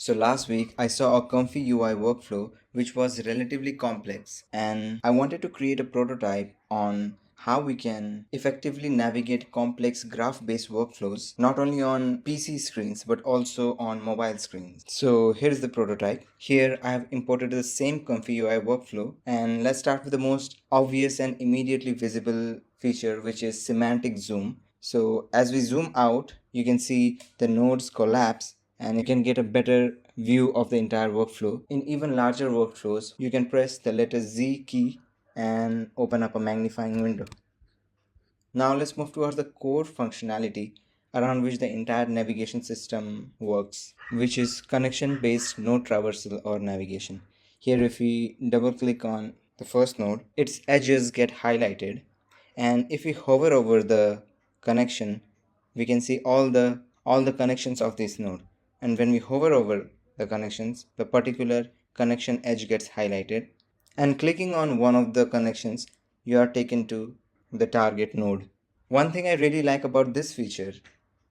So last week I saw a comfy UI workflow which was relatively complex, and I wanted to create a prototype on how we can effectively navigate complex graph-based workflows not only on PC screens but also on mobile screens. So here's the prototype. Here I have imported the same comfy UI workflow, and let's start with the most obvious and immediately visible feature, which is semantic zoom. So as we zoom out, you can see the nodes collapse and you can get a better view of the entire workflow. In even larger workflows, you can press the letter Z key and open up a magnifying window. Now let's move towards the core functionality around which the entire navigation system works, which is connection based node traversal or navigation. Here if we double click on the first node, its edges get highlighted, and if we hover over the connection, we can see all the connections of this node. And when we hover over the connections, the particular connection edge gets highlighted, and clicking on one of the connections, you are taken to the target node. One thing I really like about this feature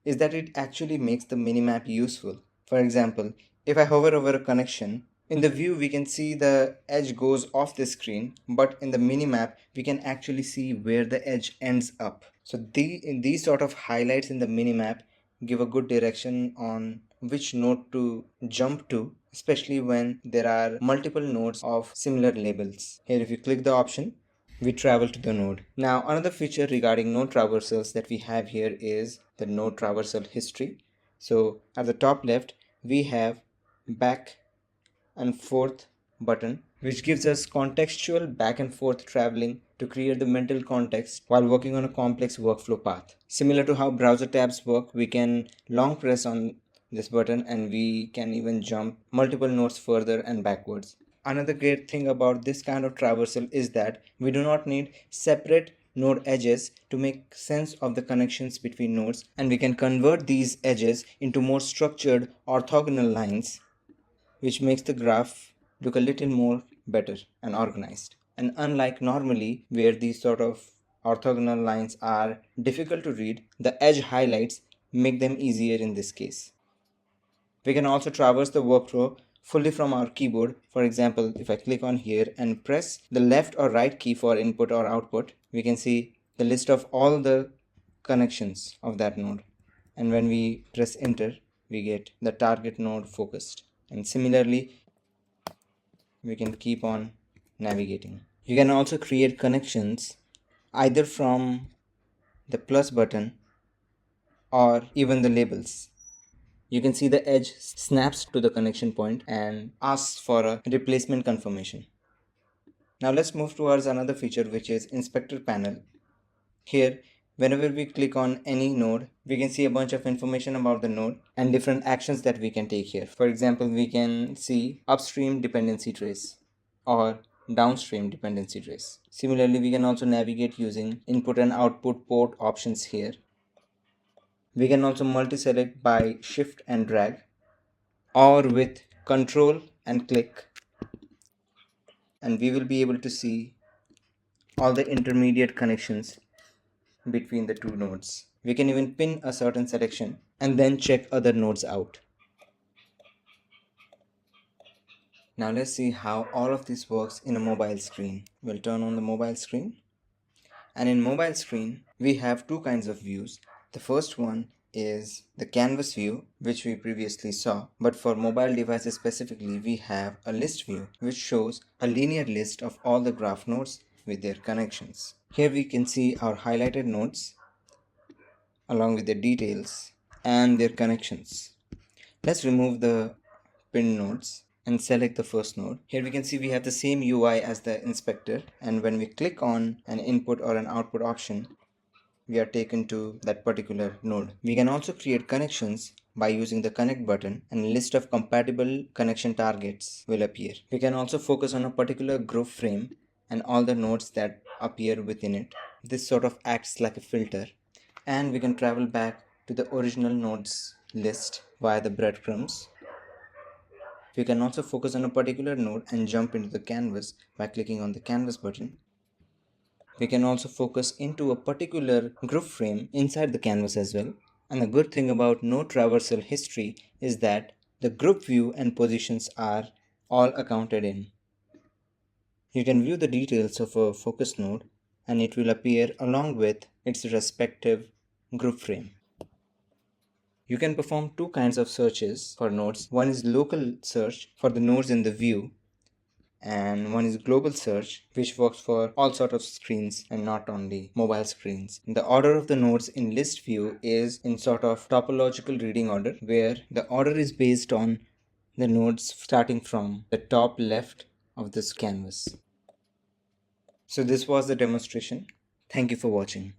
is that it actually makes the minimap useful. For example, if I hover over a connection, in the view we can see the edge goes off the screen, but in the minimap we can actually see where the edge ends up. So these sort of highlights in the minimap give a good direction on which node to jump to, especially when there are multiple nodes of similar labels. Here if you click the option, we travel to the node. Now another feature regarding node traversals that we have here is the node traversal history. So at the top left we have back and forth button, which gives us contextual back and forth traveling to create the mental context while working on a complex workflow path. Similar to how browser tabs work, we can long press on this button and we can even jump multiple nodes further and backwards. Another great thing about this kind of traversal is that we do not need separate node edges to make sense of the connections between nodes, and we can convert these edges into more structured orthogonal lines, which makes the graph look a little more better and organized. And unlike normally where these sort of orthogonal lines are difficult to read, the edge highlights make them easier in this case. We can also traverse the workflow fully from our keyboard. For example, if I click on here and press the left or right key for input or output, we can see the list of all the connections of that node. And when we press enter, we get the target node focused. And similarly, we can keep on navigating. You can also create connections either from the plus button or even the labels. You can see the edge snaps to the connection point and asks for a replacement confirmation. Now let's move towards another feature, which is inspector panel. Here, whenever we click on any node, we can see a bunch of information about the node and different actions that we can take here. For example, we can see upstream dependency trace or downstream dependency trace. Similarly, we can also navigate using input and output port options here. We can also multi-select by shift and drag or with control and click, and we will be able to see all the intermediate connections between the two nodes. We can even pin a certain selection and then check other nodes out. Now let's see how all of this works in a mobile screen. We'll turn on the mobile screen, and in mobile screen we have two kinds of views. The first one is the canvas view, which we previously saw, but for mobile devices specifically we have a list view, which shows a linear list of all the graph nodes with their connections. Here we can see our highlighted nodes along with their details and their connections. Let's remove the pinned nodes and select the first node. Here we can see we have the same UI as the inspector, and when we click on an input or an output option, we are taken to that particular node. We can also create connections by using the connect button, and a list of compatible connection targets will appear. We can also focus on a particular group frame and all the nodes that appear within it. This sort of acts like a filter, and we can travel back to the original nodes list via the breadcrumbs. We can also focus on a particular node and jump into the canvas by clicking on the canvas button. We can also focus into a particular group frame inside the canvas as well. And the good thing about node traversal history is that the group view and positions are all accounted in. You can view the details of a focus node and it will appear along with its respective group frame. You can perform two kinds of searches for nodes. One is local search for the nodes in the view, and one is global search, which works for all sort of screens and not only mobile screens. The order of the nodes in list view is in sort of topological reading order, where the order is based on the nodes starting from the top left of this canvas. So this was the demonstration. Thank you for watching.